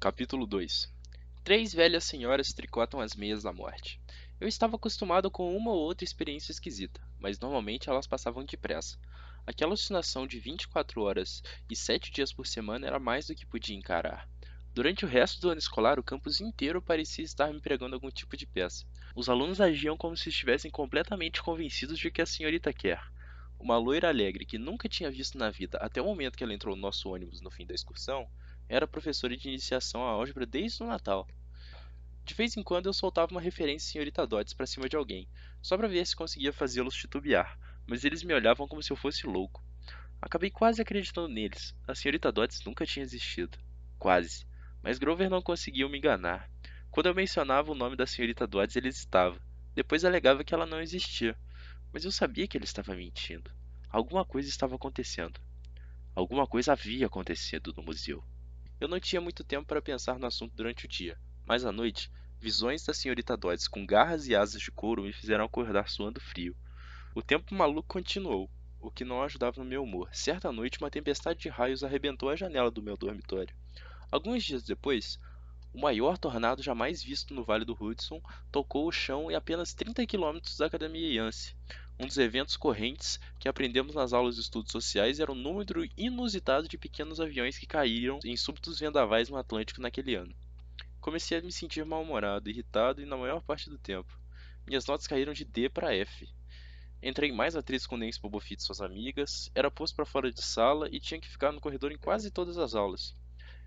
Capítulo 2. Três velhas senhoras tricotam as meias da morte. Eu estava acostumado com uma ou outra experiência esquisita, mas normalmente elas passavam depressa. Aquela alucinação de 24 horas e 7 dias por semana era mais do que podia encarar. Durante o resto do ano escolar, o campus inteiro parecia estar me pregando algum tipo de peça. Os alunos agiam como se estivessem completamente convencidos de que a senhorita quer. Uma loira alegre que nunca tinha visto na vida até o momento que ela entrou no nosso ônibus no fim da excursão, era professora de iniciação à álgebra desde o Natal. De vez em quando eu soltava uma referência à senhorita Dodds para cima de alguém, só para ver se conseguia fazê-los titubear, mas eles me olhavam como se eu fosse louco. Acabei quase acreditando neles. A senhorita Dodds nunca tinha existido. Quase. Mas Grover não conseguiu me enganar. Quando eu mencionava o nome da senhorita Dodds, ele hesitava. Depois alegava que ela não existia. Mas eu sabia que ele estava mentindo. Alguma coisa estava acontecendo. Alguma coisa havia acontecido no museu. Eu não tinha muito tempo para pensar no assunto durante o dia, mas à noite, visões da senhorita Dodds com garras e asas de couro me fizeram acordar suando frio. O tempo maluco continuou, o que não ajudava no meu humor. Certa noite, uma tempestade de raios arrebentou a janela do meu dormitório. Alguns dias depois, o maior tornado jamais visto no Vale do Hudson tocou o chão em apenas 30 quilômetros da Academia Yance. Um dos eventos correntes que aprendemos nas aulas de estudos sociais era o número inusitado de pequenos aviões que caíram em súbitos vendavais no Atlântico naquele ano. Comecei a me sentir mal-humorado, irritado e na maior parte do tempo. Minhas notas caíram de D para F. Entrei em mais atritos com Nancy Bobofit e suas amigas, era posto para fora de sala e tinha que ficar no corredor em quase todas as aulas.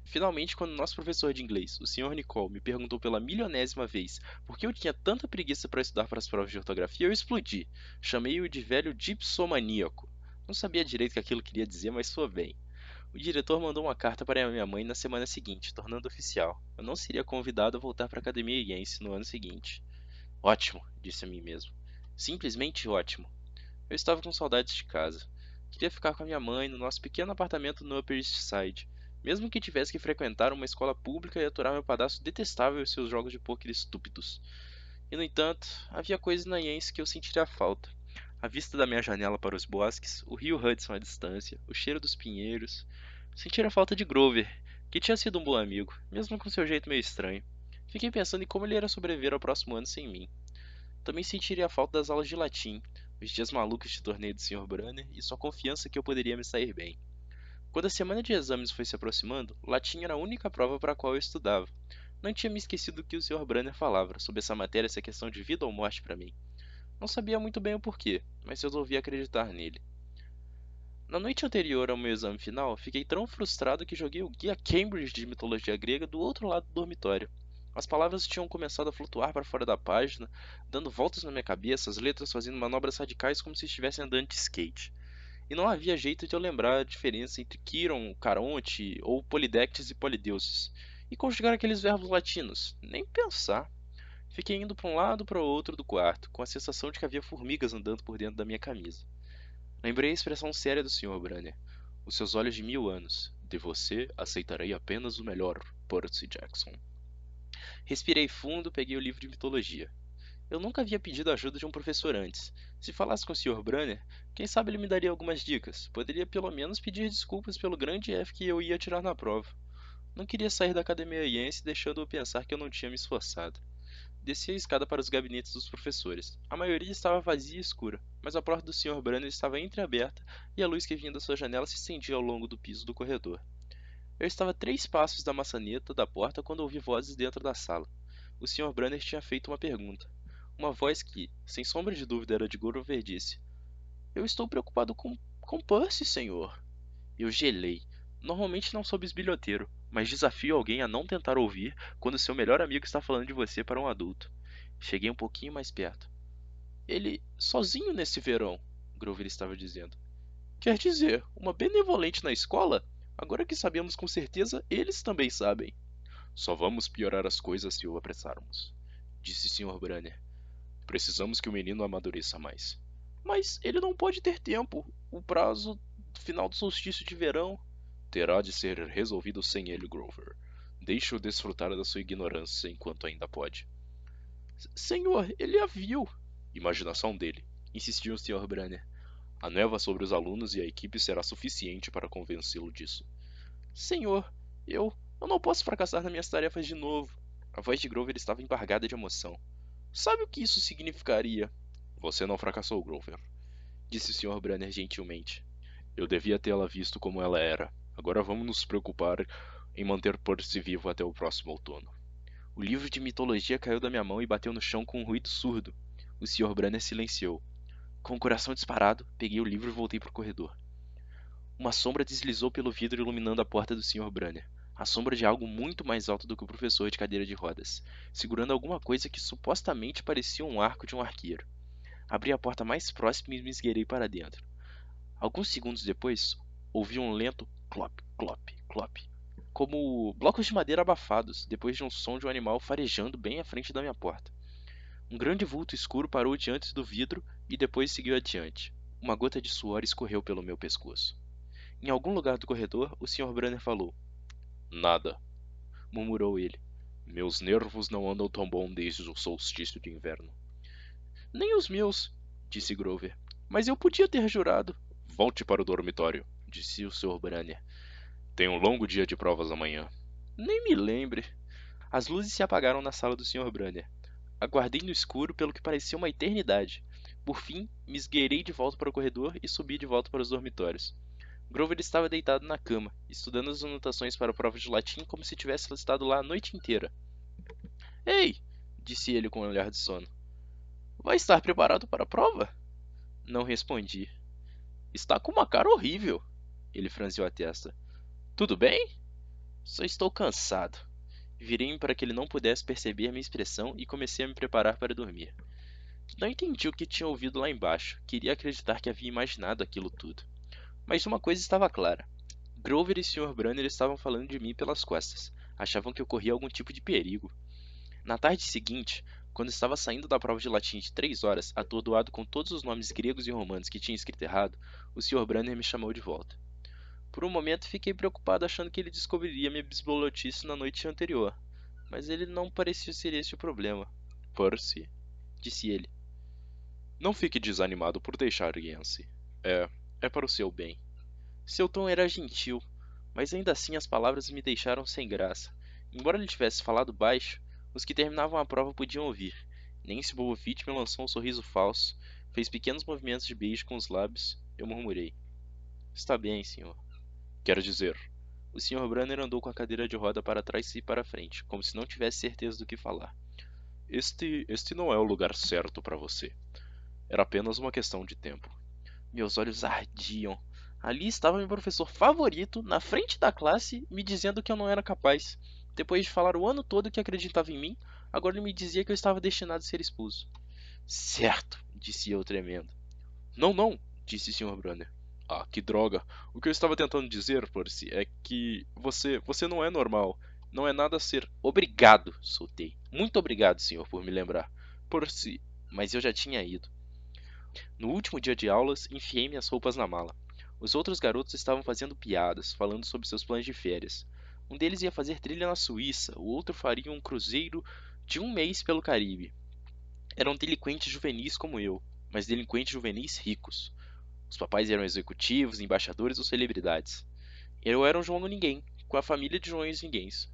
Finalmente, quando nosso professor de inglês, o Sr. Nicole, me perguntou pela milionésima vez por que eu tinha tanta preguiça para estudar para as provas de ortografia, eu explodi. Chamei-o de velho dipsomaníaco. Não sabia direito o que aquilo queria dizer, mas soa bem. O diretor mandou uma carta para minha mãe na semana seguinte, tornando oficial. Eu não seria convidado a voltar para a Academia Iense no ano seguinte. Ótimo, disse a mim mesmo. Simplesmente ótimo. Eu estava com saudades de casa. Queria ficar com a minha mãe no nosso pequeno apartamento no Upper East Side, mesmo que tivesse que frequentar uma escola pública e aturar meu padrasto detestável e seus jogos de pôquer estúpidos. E no entanto, havia coisas na Yance que eu sentiria falta. A vista da minha janela para os bosques, o rio Hudson à distância, o cheiro dos pinheiros. Sentira a falta de Grover, que tinha sido um bom amigo, mesmo com seu jeito meio estranho. Fiquei pensando em como ele iria sobreviver ao próximo ano sem mim. Também sentiria a falta das aulas de latim, os dias malucos de torneio do Sr. Brunner e sua confiança que eu poderia me sair bem. Quando a semana de exames foi se aproximando, latim era a única prova para a qual eu estudava. Não tinha me esquecido do que o Sr. Brunner falava sobre essa matéria ser questão de vida ou morte para mim. Não sabia muito bem o porquê, mas resolvi acreditar nele. Na noite anterior ao meu exame final, fiquei tão frustrado que joguei o guia Cambridge de mitologia grega do outro lado do dormitório. As palavras tinham começado a flutuar para fora da página, dando voltas na minha cabeça, as letras fazendo manobras radicais como se estivessem andando de skate. E não havia jeito de eu lembrar a diferença entre Chiron, Caronte ou Polidectes e Polideuces. E conjugar aqueles verbos latinos. Nem pensar. Fiquei indo para um lado para o outro do quarto, com a sensação de que havia formigas andando por dentro da minha camisa. Lembrei a expressão séria do Sr. Branner. Os seus olhos de 1000 anos. De você aceitarei apenas o melhor, Percy Jackson. Respirei fundo, peguei o livro de mitologia. Eu nunca havia pedido a ajuda de um professor antes. Se falasse com o Sr. Branner, quem sabe ele me daria algumas dicas. Poderia pelo menos pedir desculpas pelo grande F que eu ia tirar na prova. Não queria sair da academia iense deixando-o pensar que eu não tinha me esforçado. Desci a escada para os gabinetes dos professores. A maioria estava vazia e escura, mas a porta do Sr. Branner estava entreaberta e a luz que vinha da sua janela se estendia ao longo do piso do corredor. Eu estava a 3 passos da maçaneta da porta quando ouvi vozes dentro da sala. O Sr. Branner tinha feito uma pergunta. Uma voz que, sem sombra de dúvida, era de Grover disse: Eu estou preocupado com Percy, senhor. Eu gelei. Normalmente não sou bisbilhoteiro, mas desafio alguém a não tentar ouvir quando seu melhor amigo está falando de você para um adulto. Cheguei um pouquinho mais perto. Ele sozinho nesse verão, Grover estava dizendo. Quer dizer, uma benevolente na escola? Agora que sabemos com certeza, eles também sabem. Só vamos piorar as coisas se o apressarmos, disse Sr. Branner. Precisamos que o menino amadureça mais. Mas ele não pode ter tempo. O prazo final do solstício de verão terá de ser resolvido sem ele, Grover. Deixe-o desfrutar da sua ignorância enquanto ainda pode. Senhor, ele a viu. Imaginação dele, insistiu o Sr. Branner. A névoa sobre os alunos e a equipe será suficiente para convencê-lo disso. Senhor, eu Eu não posso fracassar nas minhas tarefas de novo. A voz de Grover estava embargada de emoção. Sabe o que isso significaria? Você não fracassou, Grover, disse o Sr. Branner gentilmente. Eu devia tê-la visto como ela era. Agora vamos nos preocupar em manter Percy vivo até o próximo outono. O livro de mitologia caiu da minha mão e bateu no chão com um ruído surdo. O Sr. Branner silenciou. Com o coração disparado, peguei o livro e voltei para o corredor. Uma sombra deslizou pelo vidro iluminando a porta do Sr. Branner. A sombra de algo muito mais alto do que o professor de cadeira de rodas, segurando alguma coisa que supostamente parecia um arco de um arqueiro. Abri a porta mais próxima e me esgueirei para dentro. Alguns segundos depois, ouvi um lento clop, clop, clop, como blocos de madeira abafados, depois de um som de um animal farejando bem à frente da minha porta. Um grande vulto escuro parou diante do vidro e depois seguiu adiante. Uma gota de suor escorreu pelo meu pescoço. Em algum lugar do corredor, o Sr. Branner falou. Nada, murmurou ele. Meus nervos não andam tão bom desde o solstício de inverno. Nem os meus, disse Grover. Mas eu podia ter jurado. Volte para o dormitório, disse o Sr. Branner. Tem um longo dia de provas amanhã. Nem me lembre. As luzes se apagaram na sala do Sr. Branner. Aguardei no escuro pelo que parecia uma eternidade. Por fim, me esgueirei de volta para o corredor e subi de volta para os dormitórios. Grover estava deitado na cama, estudando as anotações para a prova de latim como se tivesse estado lá a noite inteira. Ei! Disse ele com um olhar de sono. Vai estar preparado para a prova? Não respondi. Está com uma cara horrível. Ele franziu a testa. Tudo bem? Só estou cansado. Virei-me para que ele não pudesse perceber minha expressão e comecei a me preparar para dormir. Não entendi o que tinha ouvido lá embaixo. Queria acreditar que havia imaginado aquilo tudo. Mas uma coisa estava clara. Grover e o Sr. Branner estavam falando de mim pelas costas. Achavam que eu corria algum tipo de perigo. Na tarde seguinte, quando estava saindo da prova de latim de 3 horas, atordoado com todos os nomes gregos e romanos que tinha escrito errado, o Sr. Branner me chamou de volta. Por um momento fiquei preocupado achando que ele descobriria minha bisbilhotice na noite anterior, mas ele não parecia ser esse o problema. Percy, disse ele. Não fique desanimado por deixar Yancey. É para o seu bem. Seu tom era gentil, mas ainda assim as palavras me deixaram sem graça. Embora ele tivesse falado baixo, os que terminavam a prova podiam ouvir. Nancy Bobovic me lançou um sorriso falso, fez pequenos movimentos de beijo com os lábios. Eu murmurei. Está bem, senhor. Quero dizer, o Sr. Branner andou com a cadeira de roda para trás e para frente, como se não tivesse certeza do que falar. Este não é o lugar certo para você. Era apenas uma questão de tempo. Meus olhos ardiam. Ali estava meu professor favorito, na frente da classe, me dizendo que eu não era capaz. Depois de falar o ano todo que acreditava em mim, agora ele me dizia que eu estava destinado a ser expulso. Certo, disse eu tremendo. Não, não, disse o Sr. Brunner. Ah, que droga. O que eu estava tentando dizer, Percy, é que você não é normal. Não é nada a ser. Obrigado, soltei. Muito obrigado, senhor, por me lembrar. Percy, mas eu já tinha ido. No último dia de aulas, enfiei minhas roupas na mala. Os outros garotos estavam fazendo piadas, falando sobre seus planos de férias. Um deles ia fazer trilha na Suíça, o outro faria um cruzeiro de um mês pelo Caribe. Eram delinquentes juvenis como eu, mas delinquentes juvenis ricos. Os papais eram executivos, embaixadores ou celebridades. Eu era um João no Ninguém, com a família de Joões Ninguéns.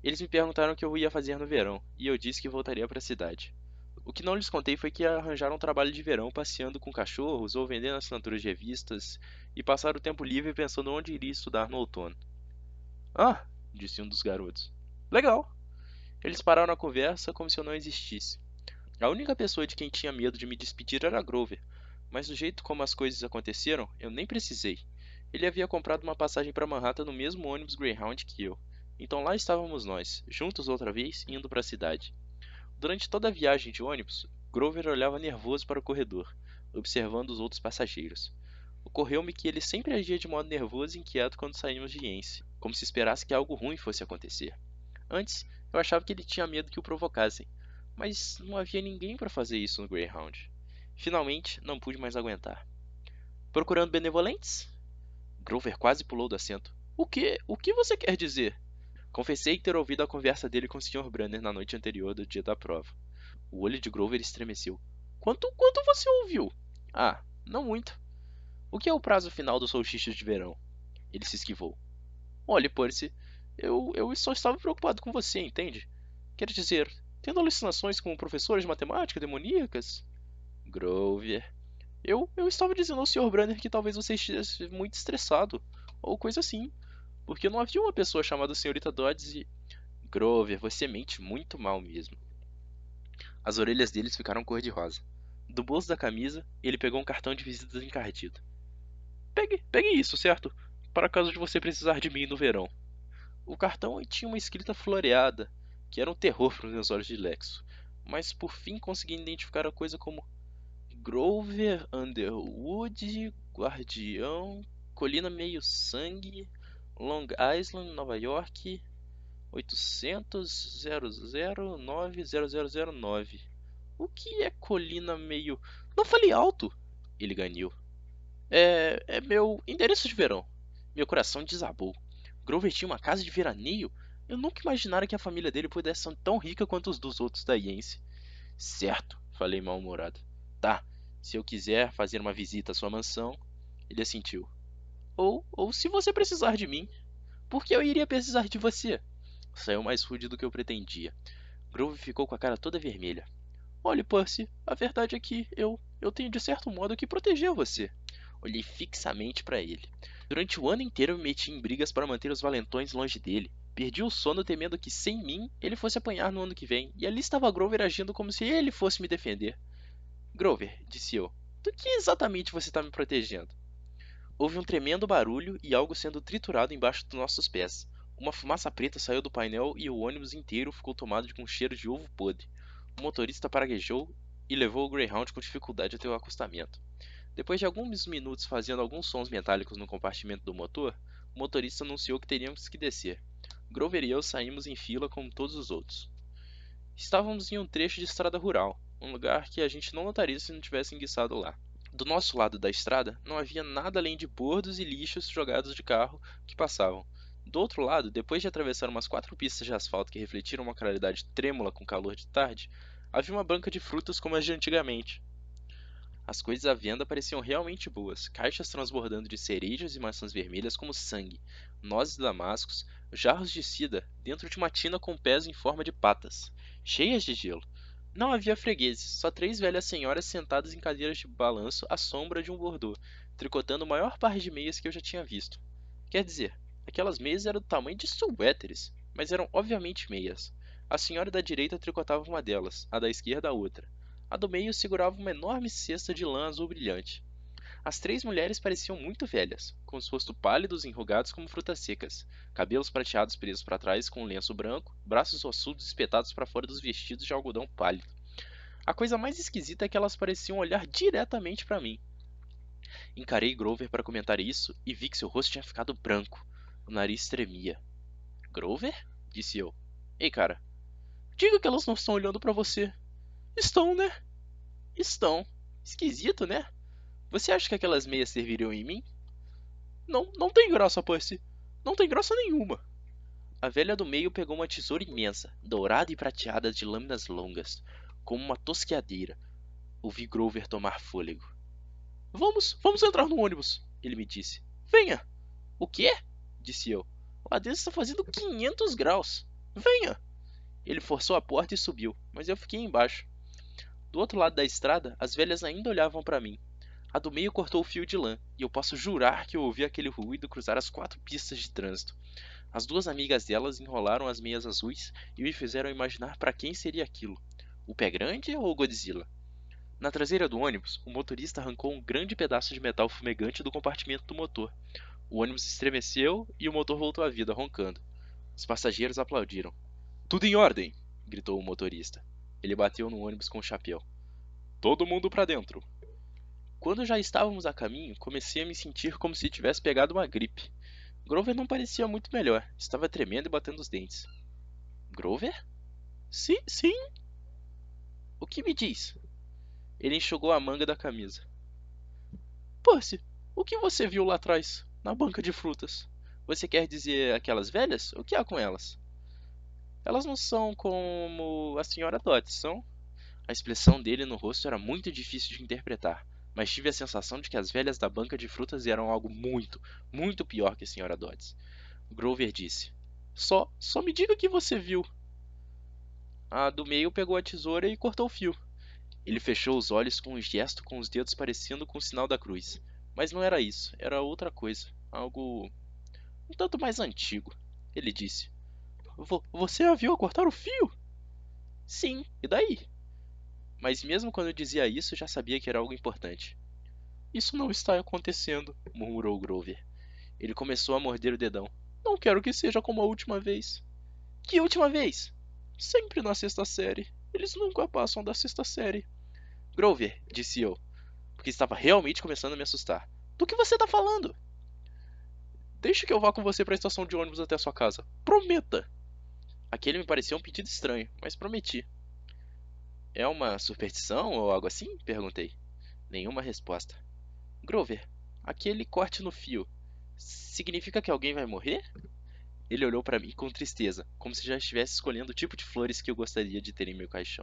Eles me perguntaram o que eu ia fazer no verão, e eu disse que voltaria para a cidade. O que não lhes contei foi que arranjaram um trabalho de verão passeando com cachorros ou vendendo assinaturas de revistas e passaram o tempo livre pensando onde iria estudar no outono. Ah, disse um dos garotos. Legal. Eles pararam a conversa como se eu não existisse. A única pessoa de quem tinha medo de me despedir era Grover, mas do jeito como as coisas aconteceram, eu nem precisei. Ele havia comprado uma passagem para Manhattan no mesmo ônibus Greyhound que eu. Então lá estávamos nós, juntos outra vez, indo para a cidade. Durante toda a viagem de ônibus, Grover olhava nervoso para o corredor, observando os outros passageiros. Ocorreu-me que ele sempre agia de modo nervoso e inquieto quando saímos de Yance, como se esperasse que algo ruim fosse acontecer. Antes, eu achava que ele tinha medo que o provocassem, mas não havia ninguém para fazer isso no Greyhound. Finalmente, não pude mais aguentar. Procurando benevolentes? Grover quase pulou do assento. O quê? O que você quer dizer? Confessei ter ouvido a conversa dele com o Sr. Branner na noite anterior do dia da prova. O olho de Grover estremeceu. Quanto você ouviu? Ah, não muito. O que é o prazo final do solstício de verão? Ele se esquivou. Olhe, Percy, Eu só estava preocupado com você, entende? Quer dizer, tendo alucinações com professores de matemática demoníacas? Grover. Eu estava dizendo ao Sr. Branner que talvez você estivesse muito estressado, ou coisa assim, porque não havia uma pessoa chamada Senhorita Dodds e... Grover, você mente muito mal mesmo. As orelhas deles ficaram cor-de-rosa. Do bolso da camisa, ele pegou um cartão de visitas encardido. Pegue isso, certo? Para caso de você precisar de mim no verão. O cartão tinha uma escrita floreada, que era um terror para os meus olhos de Lexo, mas por fim consegui identificar a coisa como Grover Underwood, Guardião, Colina Meio Sangue, Long Island, Nova York, 800 00 90009. O que é Colina Meio... Não fale alto! Ele ganhou. É meu endereço de verão. Meu coração desabou. Grover tinha uma casa de veraneio? Eu nunca imaginara que a família dele pudesse ser tão rica quanto os dos outros da Yancey. Certo, falei mal-humorado. Tá, se eu quiser fazer uma visita à sua mansão, ele assentiu. Ou se você precisar de mim. Por que eu iria precisar de você? Saiu mais rude do que eu pretendia. Grover ficou com a cara toda vermelha. Olhe, Percy, a verdade é que eu tenho de certo modo que proteger você. Olhei fixamente para ele. Durante o ano inteiro eu me meti em brigas para manter os valentões longe dele. Perdi o sono temendo que, sem mim, ele fosse apanhar no ano que vem, e ali estava Grover agindo como se ele fosse me defender. Grover, disse eu, do que exatamente você está me protegendo? Houve um tremendo barulho e algo sendo triturado embaixo dos nossos pés. Uma fumaça preta saiu do painel e o ônibus inteiro ficou tomado de um cheiro de ovo podre. O motorista praguejou e levou o Greyhound com dificuldade até o acostamento. Depois de alguns minutos fazendo alguns sons metálicos no compartimento do motor, o motorista anunciou que teríamos que descer. Grover e eu saímos em fila como todos os outros. Estávamos em um trecho de estrada rural, um lugar que a gente não notaria se não tivesse enguiçado lá. Do nosso lado da estrada não havia nada além de bordos e lixos jogados de carro que passavam. Do outro lado, depois de atravessar umas 4 pistas de asfalto que refletiram uma claridade trêmula com calor de tarde, havia uma banca de frutas como as de antigamente. As coisas à venda pareciam realmente boas, caixas transbordando de cerejas e maçãs vermelhas como sangue, nozes damascos, jarros de sida dentro de uma tina com pés em forma de patas, cheias de gelo. Não havia fregueses, só 3 velhas senhoras sentadas em cadeiras de balanço à sombra de um bordô, tricotando o maior par de meias que eu já tinha visto. Quer dizer, aquelas meias eram do tamanho de suéteres, mas eram obviamente meias. A senhora da direita tricotava uma delas, a da esquerda a outra. A do meio segurava uma enorme cesta de lã azul brilhante. As 3 mulheres pareciam muito velhas, com os rostos pálidos e enrugados como frutas secas, cabelos prateados presos para trás com um lenço branco, braços ossudos espetados para fora dos vestidos de algodão pálido. A coisa mais esquisita é que elas pareciam olhar diretamente para mim. Encarei Grover para comentar isso e vi que seu rosto tinha ficado branco. O nariz tremia. Grover? Disse eu. Ei, cara. Diga que elas não estão olhando para você. Estão, né? Estão. Esquisito, né? Você acha que aquelas meias serviriam em mim? Não tem graça, Percy. Não tem graça nenhuma. A velha do meio pegou uma tesoura imensa, dourada e prateada de lâminas longas, como uma tosqueadeira. Ouvi Grover tomar fôlego. Vamos entrar no ônibus, ele me disse. Venha. O quê? Disse eu. Lá dentro está fazendo 500 graus. Venha. Ele forçou a porta e subiu, mas eu fiquei embaixo. Do outro lado da estrada, as velhas ainda olhavam para mim. A do meio cortou o fio de lã, e eu posso jurar que eu ouvi aquele ruído cruzar as 4 pistas de trânsito. As 2 amigas delas enrolaram as meias azuis e me fizeram imaginar para quem seria aquilo. O Pé Grande ou o Godzilla? Na traseira do ônibus, o motorista arrancou um grande pedaço de metal fumegante do compartimento do motor. O ônibus estremeceu e o motor voltou à vida, roncando. Os passageiros aplaudiram. Tudo em ordem! Gritou o motorista. Ele bateu no ônibus com o chapéu. Todo mundo para dentro! Quando já estávamos a caminho, comecei a me sentir como se tivesse pegado uma gripe. Grover não parecia muito melhor, estava tremendo e batendo os dentes. Grover? Sim, sim. O que me diz? Ele enxugou a manga da camisa. Percy, o que você viu lá atrás, na banca de frutas? Você quer dizer aquelas velhas? O que há com elas? Elas não são como a senhora Dodds, são? A expressão dele no rosto era muito difícil de interpretar, mas tive a sensação de que as velhas da banca de frutas eram algo muito, muito pior que a senhora Dodds. Grover disse. Só me diga o que você viu. A do meio pegou a tesoura e cortou o fio. Ele fechou os olhos com um gesto com os dedos parecendo com o sinal da cruz. Mas não era isso, era outra coisa. Algo um tanto mais antigo. Ele disse: Você a viu cortar o fio? Sim, e daí? Mas mesmo quando eu dizia isso, já sabia que era algo importante. Isso não está acontecendo, murmurou Grover. Ele começou a morder o dedão. Não quero que seja como a última vez. Que última vez? Sempre na sexta série. Eles nunca passam da sexta série. Grover, disse eu, porque estava realmente começando a me assustar. Do que você está falando? Deixe que eu vá com você para a estação de ônibus até a sua casa. Prometa! Aquele me parecia um pedido estranho, mas prometi. É uma superstição ou algo assim? Perguntei. Nenhuma resposta. Grover, aquele corte no fio significa que alguém vai morrer? Ele olhou para mim com tristeza, como se já estivesse escolhendo o tipo de flores que eu gostaria de ter em meu caixão.